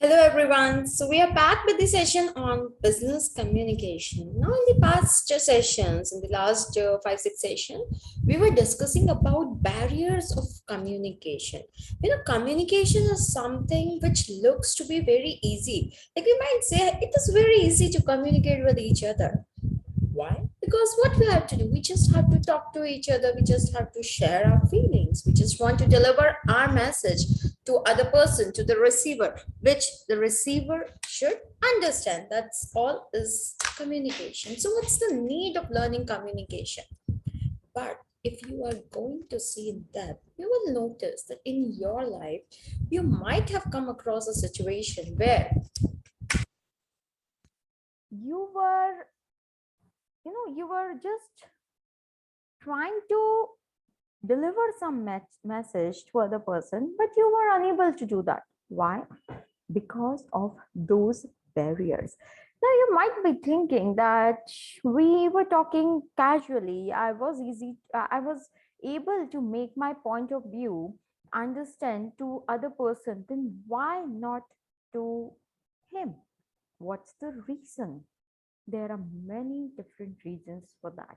Hello everyone. So we are back with the session on business communication. Now in the past sessions, in the last 5 6 sessions, we were discussing about barriers of communication. Communication is something which looks to be very easy. Like we might say it is very easy to communicate with each other. Why? Because what we have to do, we just have to talk to each other. We just have to share our feelings. We just want to deliver our message to other person, to the receiver, which the receiver should understand. That's all is communication. So what's the need of learning communication? But if you are going to see that, you will notice that in your life, you might have come across a situation where you were you were just trying to deliver some message to other person, but you were unable to do that. Why? Because of those barriers. Now you might be thinking that we were talking casually. I was able to make my point of view understand to other person, then why not to him? What's the reason? There are many different reasons for that.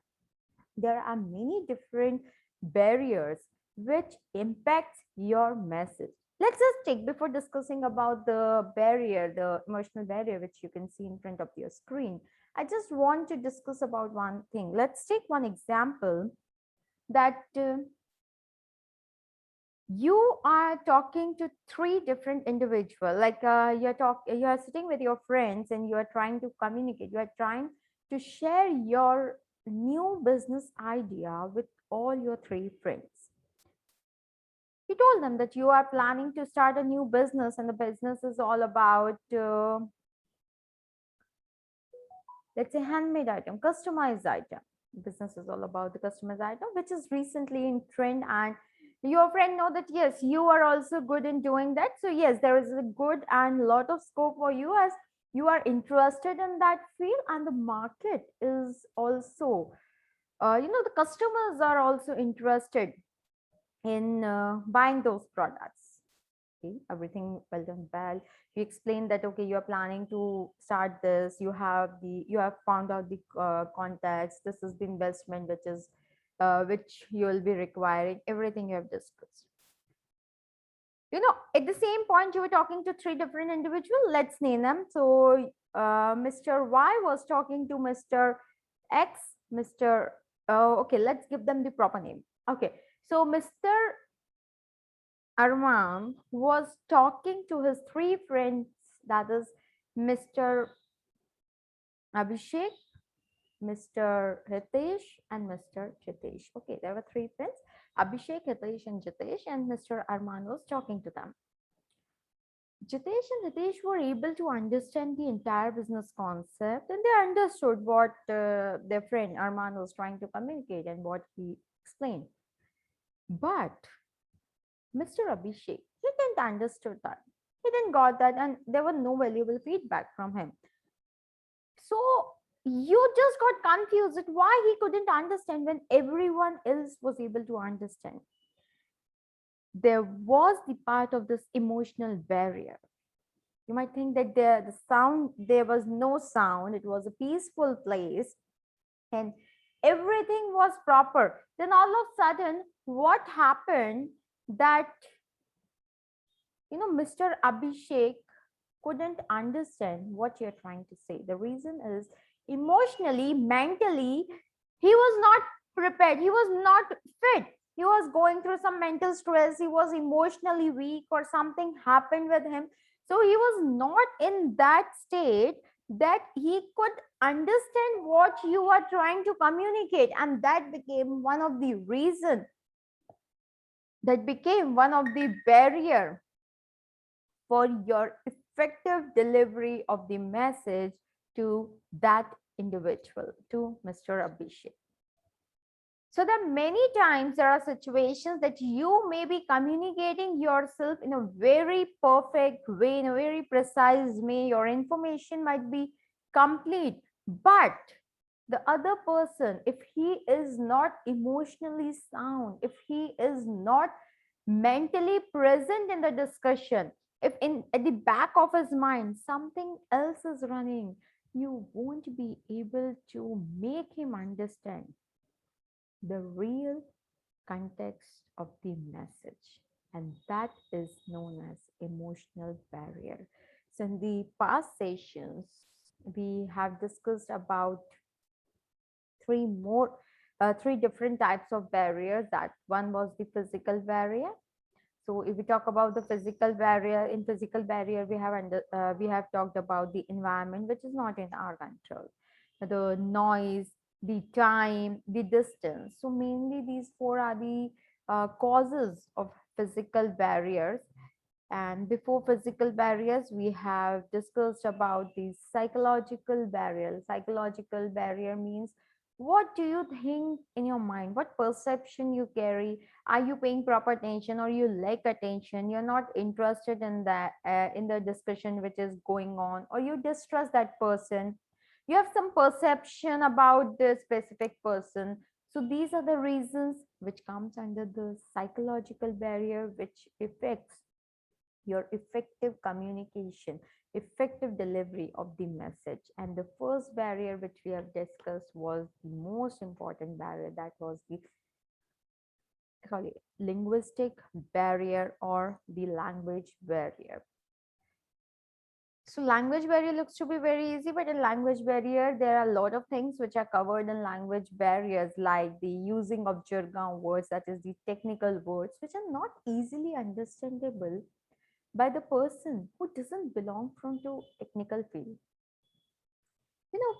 There are many different barriers which impact your message. Let's just take, before discussing about the barrier, the emotional barrier which you can see in front of your screen, I just want to discuss about one thing. Let's take one example that you are talking to three different individuals, like you are sitting with your friends and you are trying to communicate, you are trying to share your new business idea with all your three friends. You told them that you are planning to start a new business and the business is all about let's say handmade item, customized item. Business is all about the customized item, which is recently in trend, and your friend know that yes, you are also good in doing that. So yes, there is a good and lot of scope for you, as you are interested in that field, and the market is also the customers are also interested in buying those products. Okay, everything well done, well. You explain that okay, you are planning to start this, you have found out the context, this is the investment which you will be requiring, everything you have discussed. At the same point you were talking to three different individuals. Let's name them. So Mr. Y was talking to Mr. X. Mr. Okay, let's give them the proper name. Okay, so Mr. Arman was talking to his three friends, that is Mr. Abhishek, Mr. Hitesh, and Mr. Jitesh. Okay, there were three friends, Abhishek, Hitesh, and Jitesh, and Mr. Arman was talking to them. Jitesh and Hitesh were able to understand the entire business concept, and they understood what their friend Arman was trying to communicate and what he explained. But Mr. Abhishek, he didn't understood that. He didn't got that, and there was no valuable feedback from him. So you just got confused at why he couldn't understand when everyone else was able to understand. There was the part of this emotional barrier. You might think that there was no sound, it was a peaceful place, and everything was proper. Then all of a sudden, what happened that Mr. Abhishek couldn't understand what you're trying to say. The reason is emotionally, mentally, he was not prepared. He was not fit. He was going through some mental stress. He was emotionally weak, or something happened with him. So he was not in that state that he could understand what you are trying to communicate. And that became one of the reason, that became one of the barrier for your effective delivery of the message to that individual, to Mr. Abhishek. So that many times there are situations that you may be communicating yourself in a very perfect way, in a very precise way. Your information might be complete, but the other person, if he is not emotionally sound, if he is not mentally present in the discussion, if in at the back of his mind something else is running, you won't be able to make him understand the real context of the message. And that is known as emotional barrier. So in the past sessions, we have discussed about three more three different types of barriers. That one was the physical barrier. So if we talk about the physical barrier, in physical barrier we have talked about the environment which is not in our control, the noise, the time, the distance. So mainly these four are the causes of physical barriers. And before physical barriers, we have discussed about the psychological barrier. Psychological barrier means what do you think in your mind? What perception you carry? Are you paying proper attention or you lack attention? You're not interested in that in the discussion which is going on, or you distrust that person. You have some perception about the specific person. So these are the reasons which comes under the psychological barrier, which affects your effective communication, effective delivery of the message. And the first barrier which we have discussed was the most important barrier, that was the sorry, linguistic barrier or the language barrier. So language barrier looks to be very easy, but in language barrier, there are a lot of things which are covered in language barriers, like the using of jargon words, that is the technical words, which are not easily understandable by the person who doesn't belong from to technical field.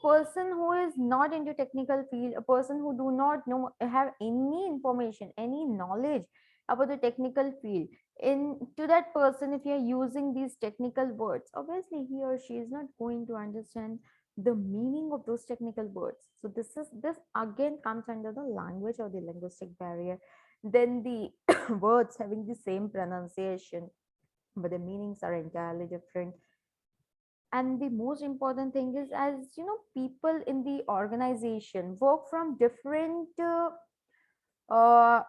Person who is not into technical field, a person who do not know have any information, any knowledge about the technical field, in to that person, if you're using these technical words, obviously he or she is not going to understand the meaning of those technical words. So this again comes under the language or the linguistic barrier. Then the words having the same pronunciation, but the meanings are entirely different. And the most important thing is, as you know, people in the organization work from different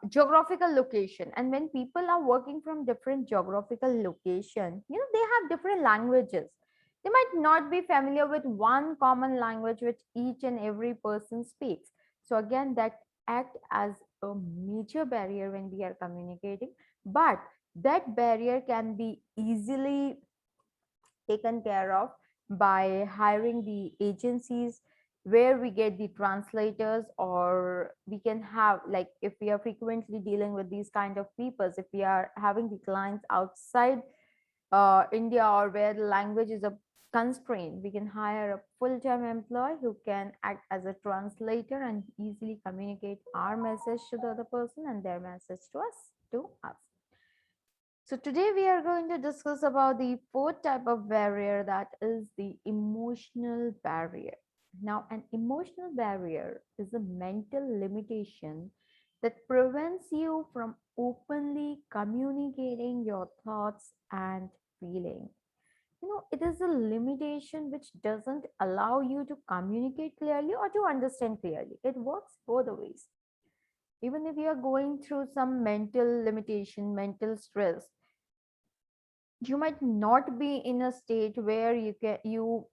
geographical location, and when people are working from different geographical location, they have different languages. They might not be familiar with one common language which each and every person speaks. So again, that act as a major barrier when we are communicating. But that barrier can be easily taken care of by hiring the agencies where we get the translators, or we can have, like, if we are frequently dealing with these kind of peoples, if we are having the clients outside India, or where the language is a constraint, we can hire a full-time employee who can act as a translator and easily communicate our message to the other person and their message to us. So today we are going to discuss about the fourth type of barrier, that is the emotional barrier. Now, an emotional barrier is a mental limitation that prevents you from openly communicating your thoughts and feelings. It is a limitation which doesn't allow you to communicate clearly or to understand clearly. It works both ways. Even if you are going through some mental limitation, mental stress, you might not be in a state where you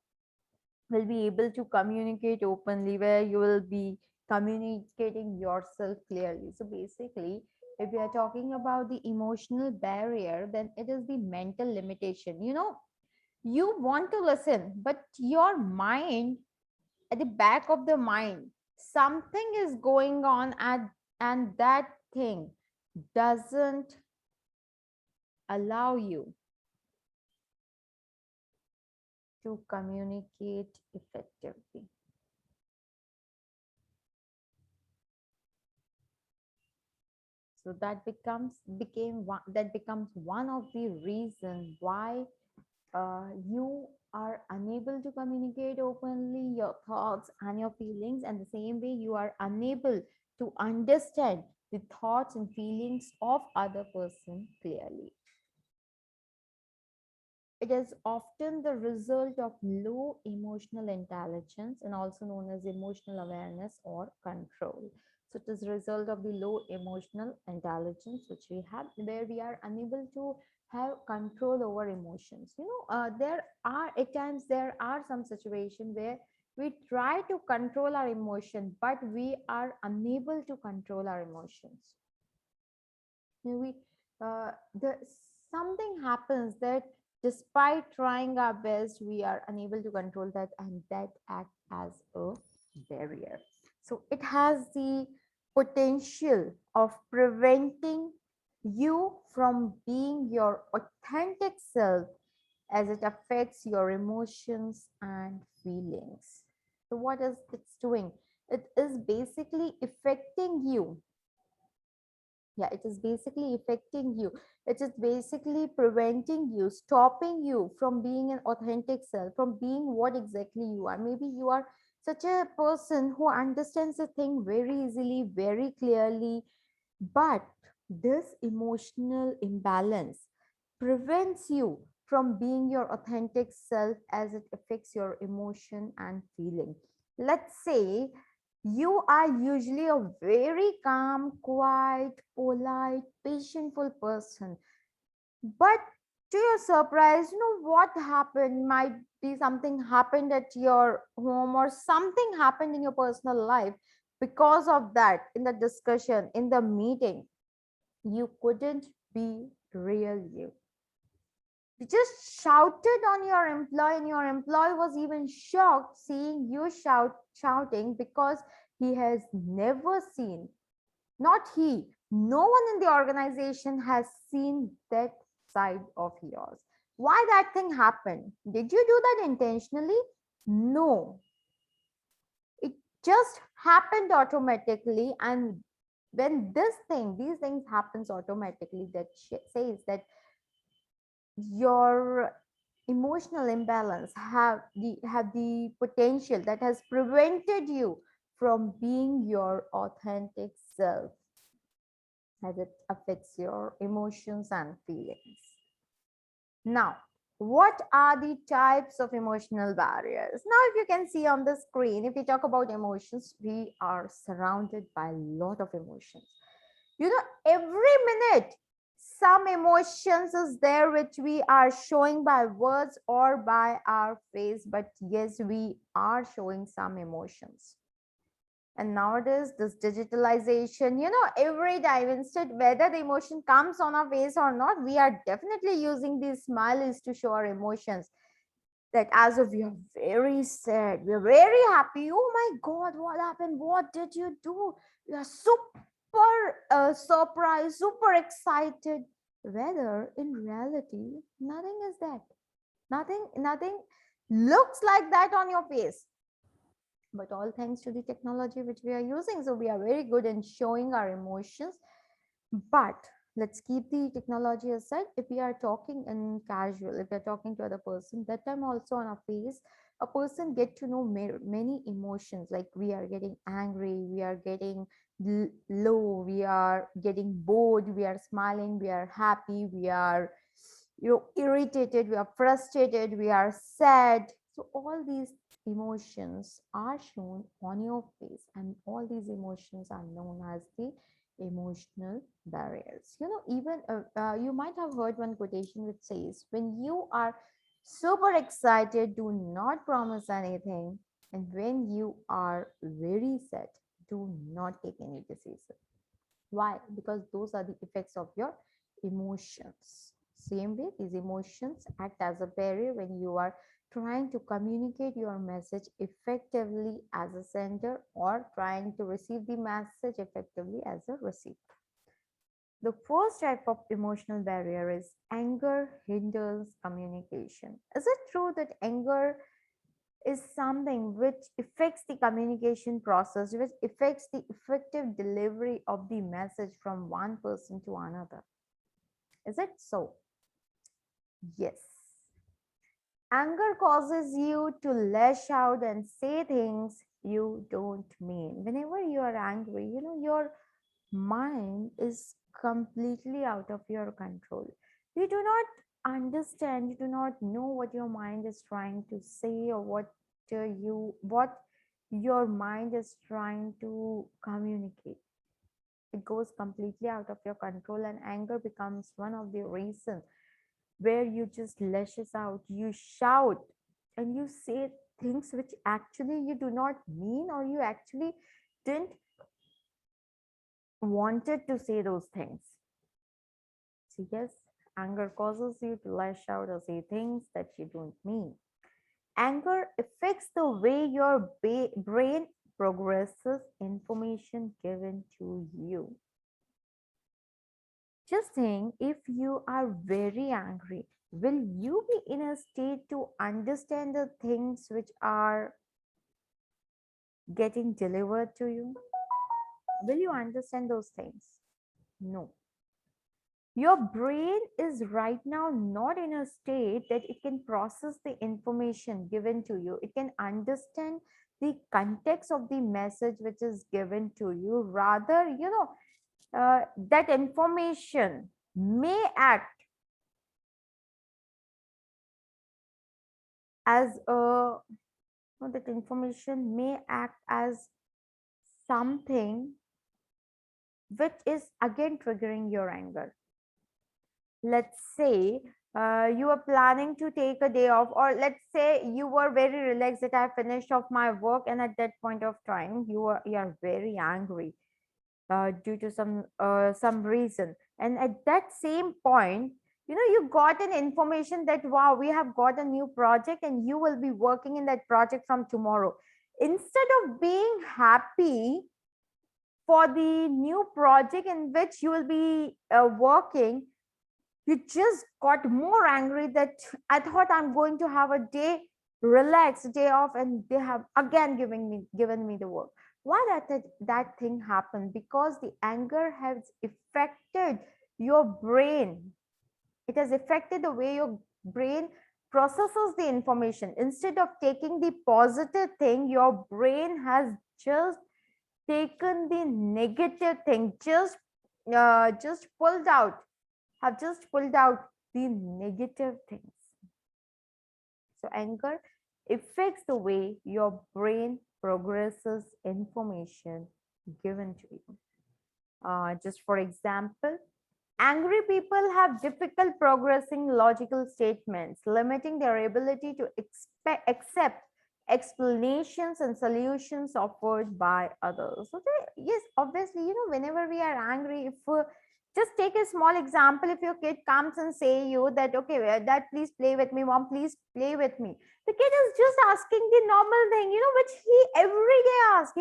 will be able to communicate openly, where you will be communicating yourself clearly. So basically, if we are talking about the emotional barrier, then it is the mental limitation. You want to listen, but your mind, at the back of the mind, something is going on, and that thing doesn't allow you to communicate effectively. So that becomes one of the reason why you are unable to communicate openly your thoughts and your feelings, and the same way you are unable to understand the thoughts and feelings of other person clearly. It is often the result of low emotional intelligence, and also known as emotional awareness or control. So it is a result of the low emotional intelligence which we have, where we are unable to have control over emotions. There are at times there are some situation where we try to control our emotion, but we are unable to control our emotions. We the something happens that despite trying our best, we are unable to control that, and that act as a barrier. So it has the potential of preventing you from being your authentic self, as it affects your emotions and feelings. So what is it's doing? It is basically affecting you. Yeah, it is basically affecting you. It is basically preventing you, stopping you from being an authentic self, from being what exactly you are. Maybe you are such a person who understands a thing very easily, very clearly, but this emotional imbalance prevents you from being your authentic self, as it affects your emotion and feeling. Let's say you are usually a very calm, quiet, polite, patientful person. But to your surprise, what happened? Might be something happened at your home, or something happened in your personal life. Because of that, in the discussion, in the meeting, you couldn't be real you. You just shouted on your employee, and your employee was even shocked seeing you shouting, because he has never seen, not he, no one in the organization has seen that side of yours. Why that thing happened? Did you do that intentionally? No, it just happened automatically. And when these things happens automatically, that says that your emotional imbalance have the potential that has prevented you from being your authentic self, as it affects your emotions and feelings. Now, what are the types of emotional barriers? Now, if you can see on the screen, if we talk about emotions, we are surrounded by a lot of emotions. Every minute, some emotions is there which we are showing by words or by our face, but yes, we are showing some emotions. And nowadays, this digitalization, every time, instead, whether the emotion comes on our face or not, we are definitely using these smileys to show our emotions. That as if we are very sad, we are very happy. Oh my God, what happened? What did you do? We are super surprised, super excited. Whether in reality, nothing is that. Nothing looks like that on your face, but all thanks to the technology which we are using. So we are very good in showing our emotions. But let's keep the technology aside. If we are talking in casual, if we're talking to other person, that time also on our face, a person get to know many emotions. Like we are getting angry, we are getting low, we are getting bored, we are smiling, we are happy, we are irritated, we are frustrated, we are sad. So all these emotions are shown on your face, and all these emotions are known as the emotional barriers. Even you might have heard one quotation which says, when you are super excited, do not promise anything, and when you are very sad, do not take any decision. Why? Because those are the effects of your emotions. Same way, these emotions act as a barrier when you are trying to communicate your message effectively as a sender, or trying to receive the message effectively as a receiver. The first type of emotional barrier is anger hinders communication. Is it true that anger is something which affects the communication process, which affects the effective delivery of the message from one person to another? Is it so? Yes. Anger causes you to lash out and say things you don't mean. Whenever you are angry, your mind is completely out of your control. You do not understand, you do not know what your mind is trying to say, or what your mind is trying to communicate. It goes completely out of your control, and anger becomes one of the reasons where you just lashes out, you shout, and you say things which actually you do not mean, or you actually didn't wanted to say those things. So yes, anger causes you to lash out or say things that you don't mean. Anger affects the way your brain progresses information given to you. Just think, if you are very angry, will you be in a state to understand the things which are getting delivered to you? Will you understand those things? No. Your brain is right now not in a state that it can process the information given to you. It can understand the context of the message which is given to you. Rather, that information may act as a that information may act as something which is again triggering your anger. Let's say you are planning to take a day off, or let's say you were very relaxed that I finished off my work, and at that point of time you are very angry due to some reason, and at that same point, you got an information that wow, we have got a new project and you will be working in that project from tomorrow. Instead of being happy for the new project in which you will be working, you just got more angry that I thought I'm going to have a day, relaxed day off, and they have again given me the work. Why that thing happened? Because the anger has affected your brain. It has affected the way your brain processes the information. Instead of taking the positive thing, your brain has just taken the negative thing, just pulled out have just pulled out the negative things. So anger affects the way your brain progresses information given to you. Just for example, angry people have difficult progressing logical statements, limiting their ability to accept explanations and solutions offered by others. So, yes, obviously, whenever we are angry, if just take a small example, if your kid comes and say you that, okay, dad, please play with me, mom, please play with me. The kid is just asking the normal thing, which he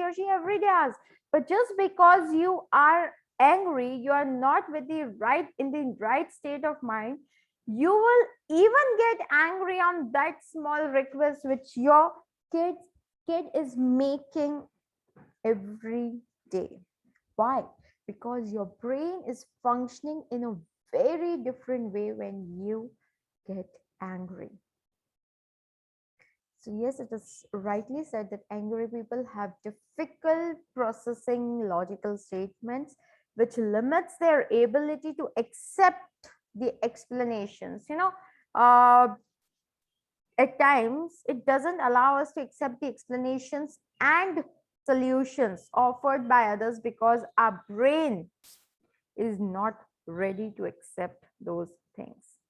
or she every day asks. But just because you are angry, you are not in the right state of mind, you will even get angry on that small request which your kid is making every day. Why? Because your brain is functioning in a very different way when you get angry. So yes, it is rightly said that angry people have difficult processing logical statements, which limits their ability to accept the explanations. At times it doesn't allow us to accept the explanations and solutions offered by others because our brain is not ready to accept those things.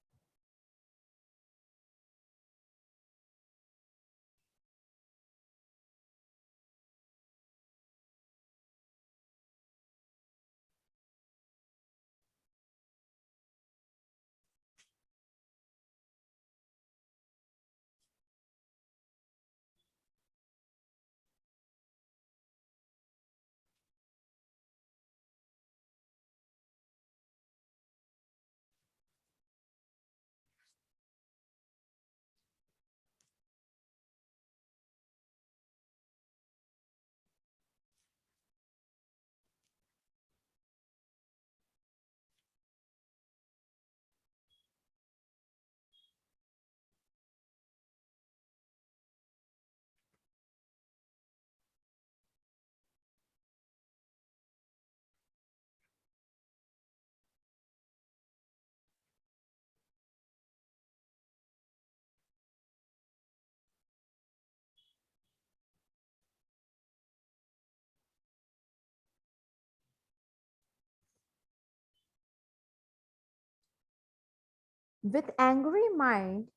with angry mind,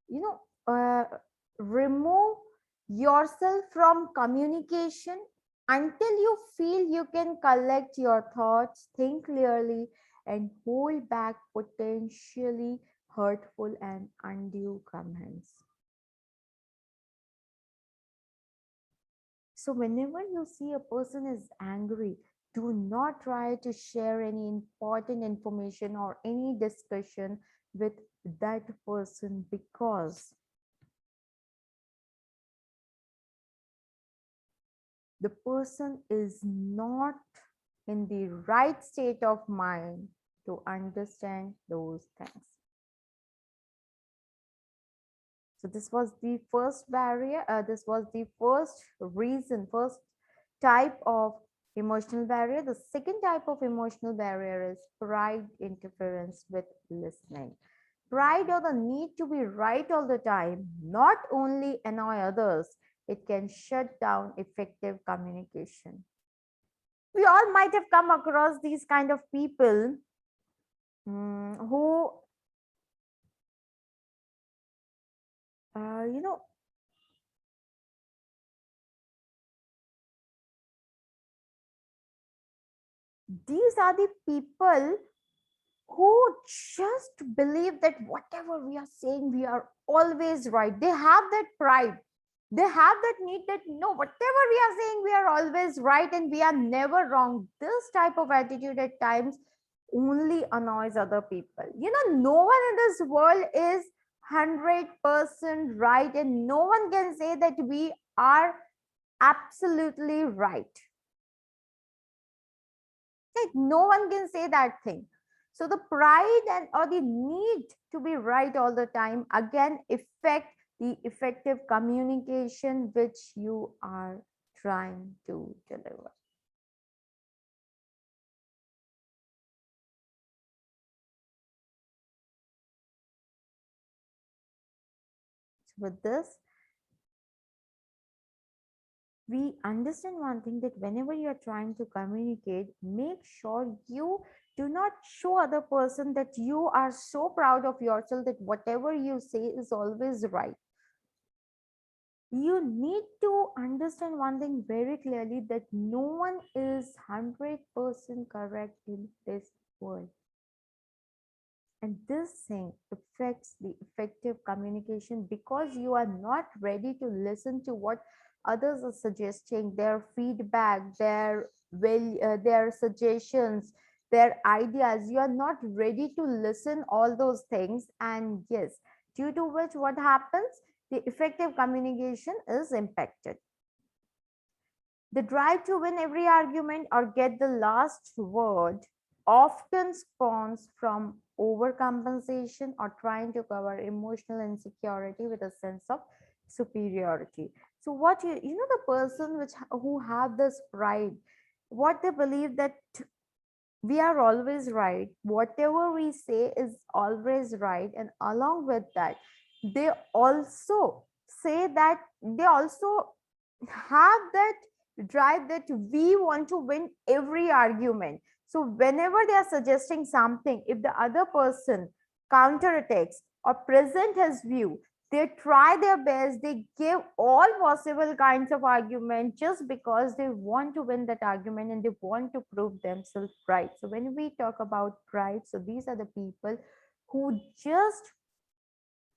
you know, remove yourself from communication until you feel you can collect your thoughts, think clearly, and hold back potentially hurtful and undue comments. So whenever you see a person is angry, do not try to share any important information or any discussion with that person, because the person is not in the right state of mind to understand those things. So this was the first barrier. This was the first reason, first type of emotional barrier. The second type of emotional barrier is pride interference with listening. Pride or the need to be right all the time not only annoy others, it can shut down effective communication. We all might have come across these kind of people, who you know, these are the people who just believe that whatever we are saying, we are always right. They have that pride. They have that need that no, whatever we are saying, we are always right and we are never wrong. This type of attitude at times only annoys other people. You know, no one in this world is 100% right, and no one can say that we are absolutely right. Like, no one can say that thing. So the pride and or the need to be right all the time again affect the effective communication which you are trying to deliver. With this, we understand one thing, that whenever you are trying to communicate, make sure you do not show other person that you are so proud of yourself that whatever you say is always right. You need to understand one thing very clearly, that no one is 100% correct in this world. And this thing affects the effective communication, because you are not ready to listen to what others are suggesting, their feedback, their suggestions, their ideas. You are not ready to listen all those things, and yes, due to which what happens, the effective communication is impacted. The drive to win every argument or get the last word often spawns from overcompensation or trying to cover emotional insecurity with a sense of superiority. So what you know, the person who have this pride, what they believe that we are always right, whatever we say is always right, and along with that, they also say that they also have that drive that we want to win every argument. So whenever they are suggesting something, if the other person counterattacks or present his view, they try their best, they give all possible kinds of argument just because they want to win that argument and they want to prove themselves right. So when we talk about pride, so these are the people who just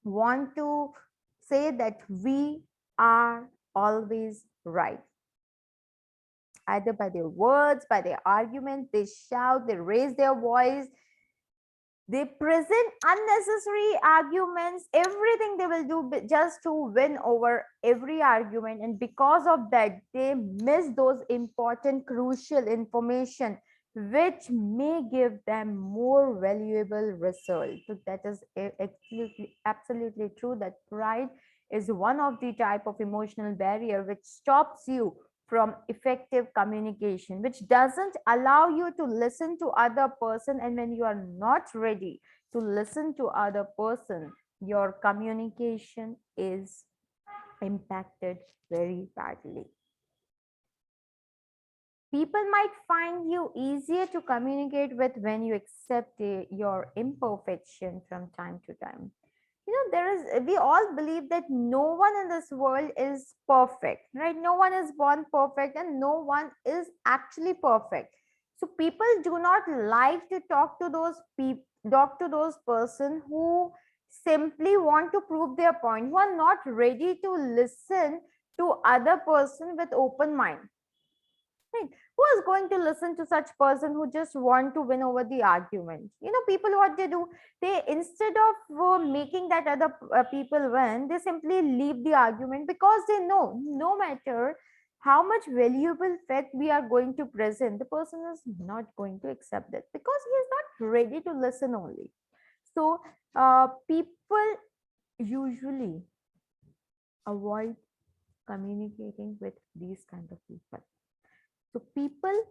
want to say that we are always right, either by their words, by their arguments. They shout, they raise their voice, they present unnecessary arguments, everything they will do just to win over every argument. And because of that, they miss those important, crucial information which may give them more valuable results. So that is absolutely true, that pride is one of the type of emotional barrier which stops you from effective communication, which doesn't allow you to listen to other person. And when you are not ready to listen to other person, your communication is impacted very badly. People might find you easier to communicate with when you accept your imperfection from time to time. We all believe that no one in this world is perfect, right? No one is born perfect and no one is actually perfect. So people do not like to talk to those people, talk to those person who simply want to prove their point, who are not ready to listen to other person with open mind, right? Who is going to listen to such person who just want to win over the argument? People, what they do, they, instead of making that other people win, they simply leave the argument, because they know no matter how much valuable fact we are going to present, the person is not going to accept it because he is not ready to listen only. So people usually avoid communicating with these kind of people. So people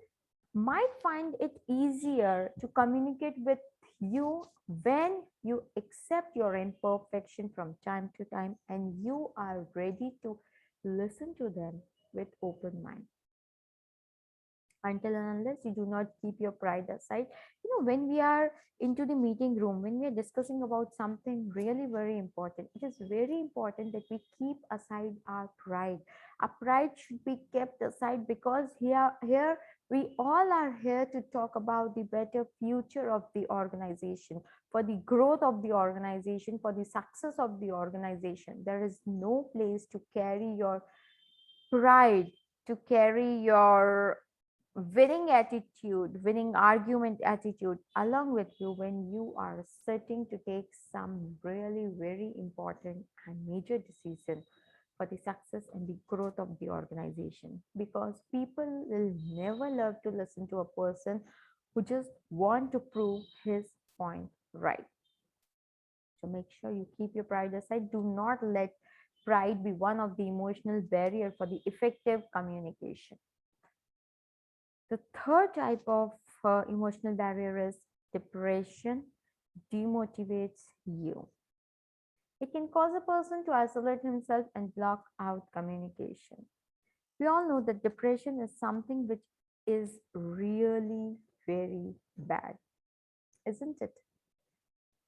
might find it easier to communicate with you when you accept your imperfection from time to time and you are ready to listen to them with open mind. Until and unless you do not keep your pride aside, when we are into the meeting room, when we are discussing about something really very important, it is very important that we keep aside our pride. Our pride should be kept aside, because here we all are here to talk about the better future of the organization, for the growth of the organization, for the success of the organization. There is no place to carry your pride, to carry your winning attitude, winning argument attitude along with you when you are sitting to take some really very important and major decision for the success and the growth of the organization. Because people will never love to listen to a person who just want to prove his point right. So make sure you keep your pride aside. Do not let pride be one of the emotional barrier for the effective communication. The third type of emotional barrier is depression demotivates you. It can cause a person to isolate himself and block out communication. We all know that depression is something which is really very bad, isn't it?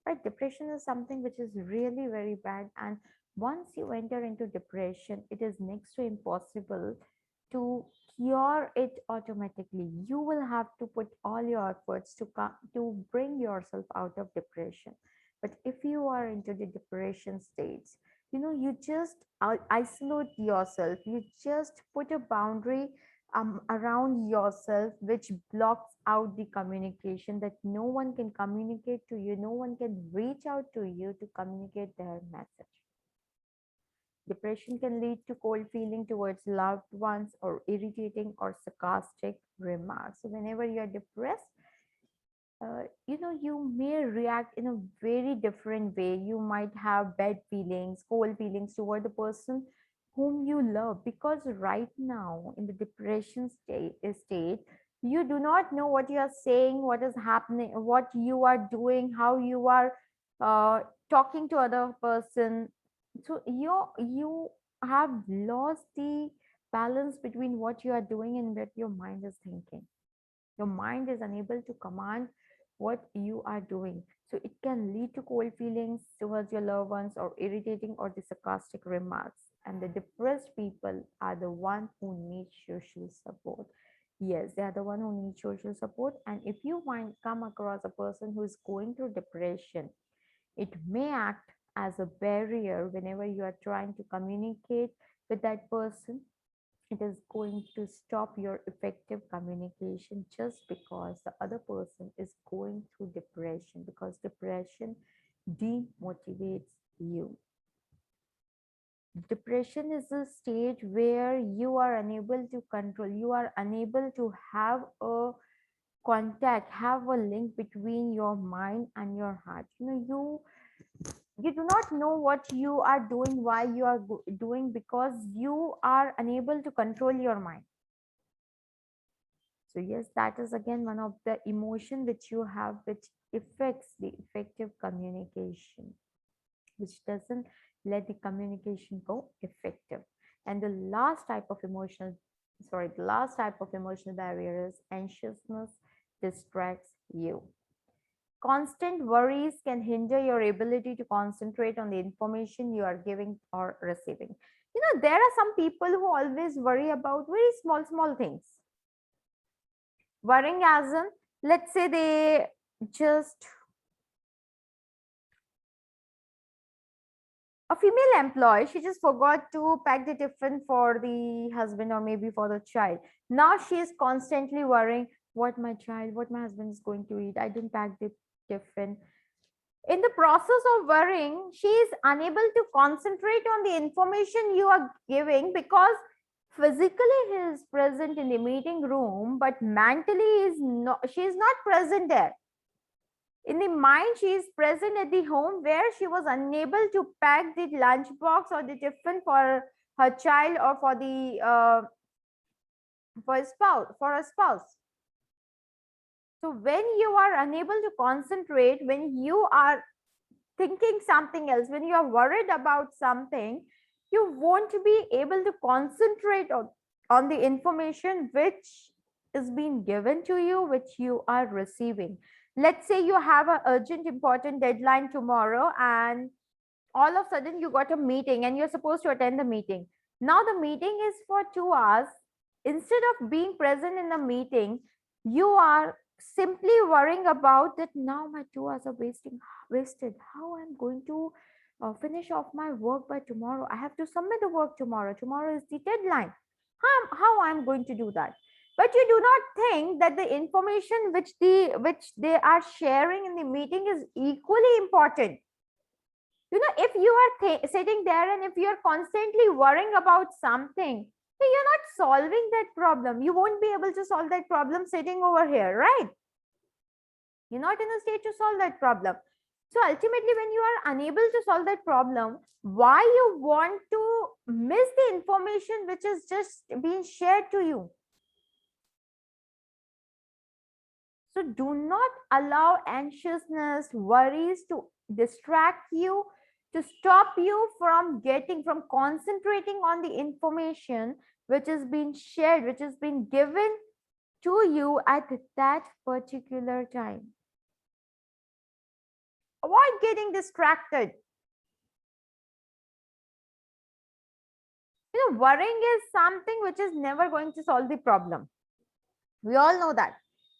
Right? Depression is something which is really very bad. And once you enter into depression, it is next to impossible to cure it automatically. You will have to put all your efforts to bring yourself out of depression. But if you are into the depression states, you just isolate yourself. You just put a boundary around yourself, which blocks out the communication, that no one can communicate to you, no one can reach out to you to communicate their message. Depression can lead to cold feeling towards loved ones or irritating or sarcastic remarks. So whenever you're depressed, you may react in a very different way. You might have bad feelings, cold feelings toward the person whom you love, because right now in the depression state, you do not know what you are saying, what is happening, what you are doing, how you are uh, talking to other person. So you have lost the balance between what you are doing and what your mind is thinking. Your mind is unable to command what you are doing. So it can lead to cold feelings towards your loved ones or irritating or the sarcastic remarks. And the depressed people are the one who need social support. Yes, they are the one who need social support. And if you might come across a person who is going through depression, it may act as a barrier whenever you are trying to communicate with that person. It is going to stop your effective communication, just because the other person is going through depression, because depression demotivates you. Depression is a stage where you are unable to control, you are unable to have a contact, have a link between your mind and your heart. You do not know what you are doing, why you are doing, because you are unable to control your mind. So yes, that is again one of the emotion which you have, which affects the effective communication, which doesn't let the communication go effective. And the last type of emotional sorry, the last type of emotional barrier is anxiousness distracts you. Constant worries can hinder your ability to concentrate on the information you are giving or receiving. You know, there are some people who always worry about very small things. Worrying as in, let's say they just, a female employee, she just forgot to pack the tiffin for the husband or maybe for the child. Now she is constantly worrying what my child, what my husband is going to eat. I didn't pack the tiffin. In the process of worrying, she is unable to concentrate on the information you are giving because physically he is present in the meeting room, but mentally is not, she is not present there. In the mind, she is present at the home where she was unable to pack the lunch box or the tiffin for her child or for the for a spouse. So when you are unable to concentrate, when you are thinking something else, when you are worried about something, you won't be able to concentrate on the information which is being given to you, which you are receiving. Let's say you have an urgent important deadline tomorrow, and all of a sudden you got a meeting and you're supposed to attend the meeting. Now the meeting is for 2 hours. Instead of being present in the meeting, you are simply worrying about that. Now my 2 hours are wasted. How I'm going to finish off my work by tomorrow? I have to submit the work tomorrow. Tomorrow is the deadline. How I'm going to do that? But you do not think that the information which they are sharing in the meeting is equally important. You know, if you are sitting there and if you are constantly worrying about something, then you're not solving that problem. You won't be able to solve that problem sitting over here, right? You're not in a state to solve that problem. So ultimately, when you are unable to solve that problem, why you want to miss the information which is just being shared to you? So do not allow anxiousness, worries to distract you, to stop you from concentrating on the information which is being shared, which is being given to you at that particular time. Avoid getting distracted. You know, worrying is something which is never going to solve the problem. We all know that.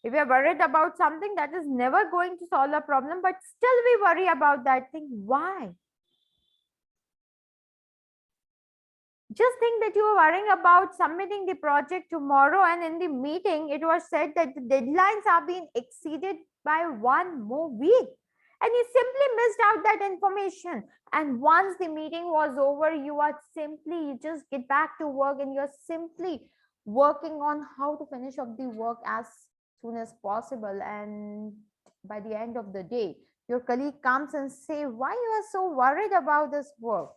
If we are worried about something, that is never going to solve a problem, but still we worry about that thing. Why? Just think that you are worrying about submitting the project tomorrow, and in the meeting, it was said that the deadlines are being exceeded by 1 more week. And you simply missed out that information. And once the meeting was over, you just get back to work and you're simply working on how to finish up the work as soon as possible. And by the end of the day, your colleague comes and say, why you are so worried about this work?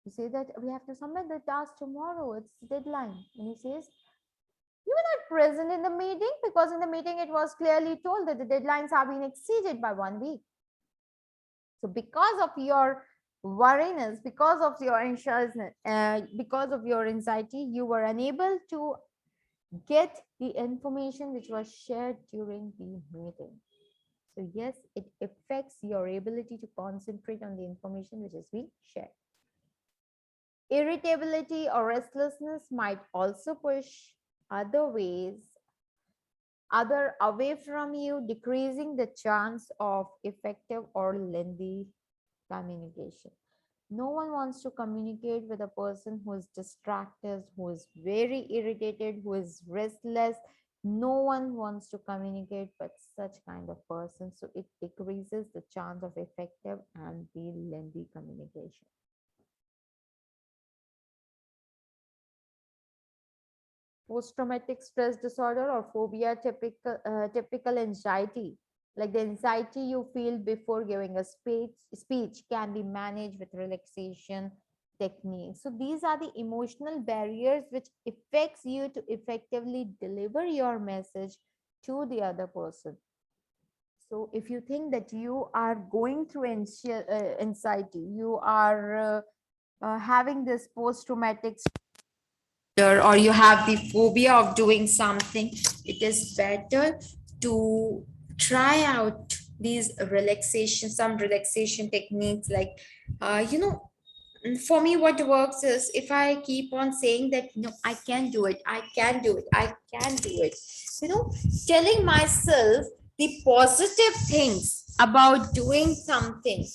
You say that we have to submit the task tomorrow, it's deadline. And he says, you were not present in the meeting because in the meeting it was clearly told that the deadlines have been exceeded by 1 week. So because of your worriness, because of your anxiousness, because of your anxiety, you were unable to get the information which was shared during the meeting. So yes, it affects your ability to concentrate on the information which is being shared. Irritability or restlessness might also push other away from you, decreasing the chance of effective or lengthy communication. No one wants to communicate with a person who is distracted, who is very irritated, who is restless. No one wants to communicate with such kind of person. So it decreases the chance of effective and the lengthy communication. Post-traumatic stress disorder or phobia, typical anxiety, like the anxiety you feel before giving a speech can be managed with relaxation techniques. So these are the emotional barriers which affects you to effectively deliver your message to the other person. So if you think that you are going through anxiety, you are having this post-traumatic, or you have the phobia of doing something, it is better to try out these relaxation, some relaxation techniques like, for me, what works is if I keep on saying that, no, I can do it, I can do it, I can do it, telling myself the positive things about doing something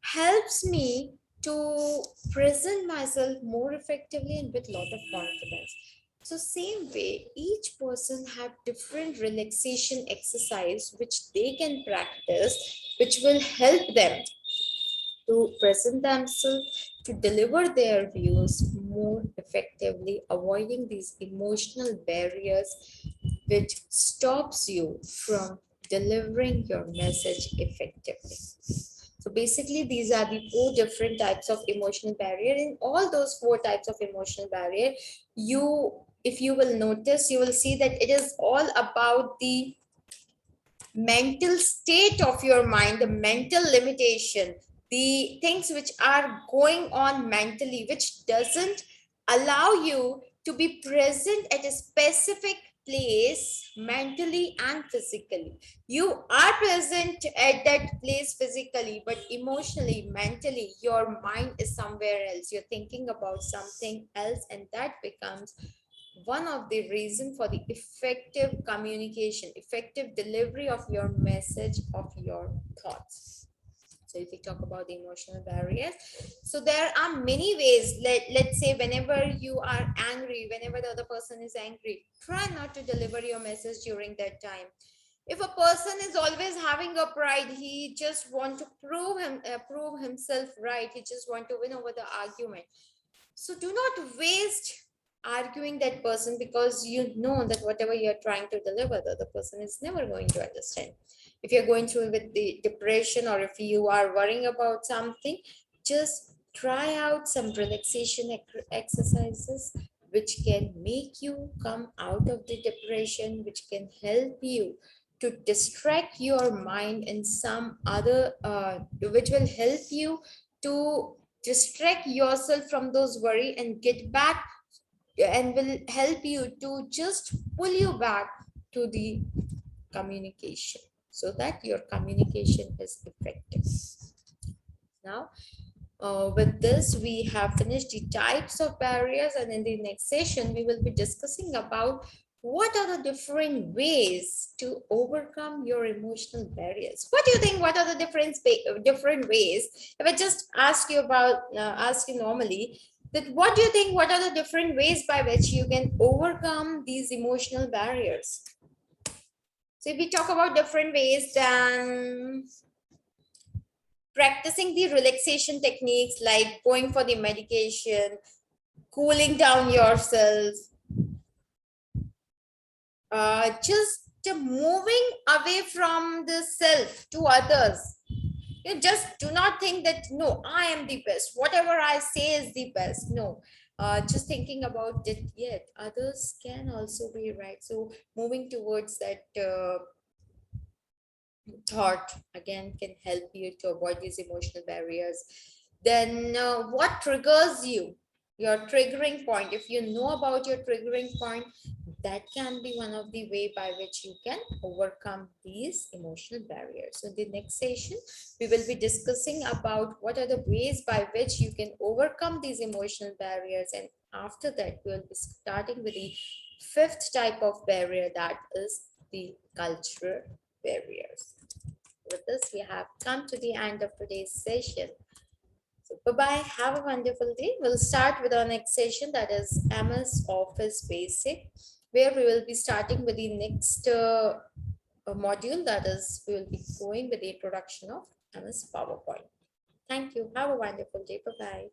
helps me to present myself more effectively and with a lot of confidence. So same way, each person have different relaxation exercise which they can practice, which will help them to present themselves, to deliver their views more effectively, avoiding these emotional barriers which stops you from delivering your message effectively. So basically, these are the four different types of emotional barrier. In all those four types of emotional barrier, if you will notice, you will see that it is all about the mental state of your mind, the mental limitation, the things which are going on mentally, which doesn't allow you to be present at a specific place mentally and physically. You are present at that place physically, but emotionally, mentally, your mind is somewhere else. You're thinking about something else, and that becomes one of the reason for the effective communication, effective delivery of your message, of your thoughts. So if we talk about the emotional barriers, so there are many ways. Let's say whenever you are angry, whenever the other person is angry, try not to deliver your message during that time. If a person is always having a pride, he just want to prove himself right, he just want to win over the argument, so do not waste arguing that person, because you know that whatever you're trying to deliver, the other person is never going to understand. If you're going through with the depression, or if you are worrying about something, just try out some relaxation exercises which can make you come out of the depression, which can help you to distract your mind in some other, which will help you to distract yourself from those worry and get back, and will help you to just pull you back to the communication, so that your communication is effective. Now, with this, we have finished the types of barriers, and in the next session, we will be discussing about what are the different ways to overcome your emotional barriers. What do you think? What are the different ways? If I just ask you ask you normally, that what do you think? What are the different ways by which you can overcome these emotional barriers? So if we talk about different ways, then practicing the relaxation techniques like going for the medication, cooling down yourself, just moving away from the self to others. You just do not think that, no, I am the best, whatever I say is the best. No, just thinking about it, yet others can also be right. So moving towards that thought again can help you to avoid these emotional barriers. Then what triggers you, your triggering point, if you know about your triggering point, that can be one of the way by which you can overcome these emotional barriers. So in the next session, we will be discussing about what are the ways by which you can overcome these emotional barriers, and after that we will be starting with the fifth type of barrier, that is the cultural barriers. With this, we have come to the end of today's session. So bye-bye. Have a wonderful day. We'll start with our next session, that is MS Office Basic, where we will be starting with the next module, that is we will be going with the introduction of MS PowerPoint. Thank you. Have a wonderful day. Bye-bye.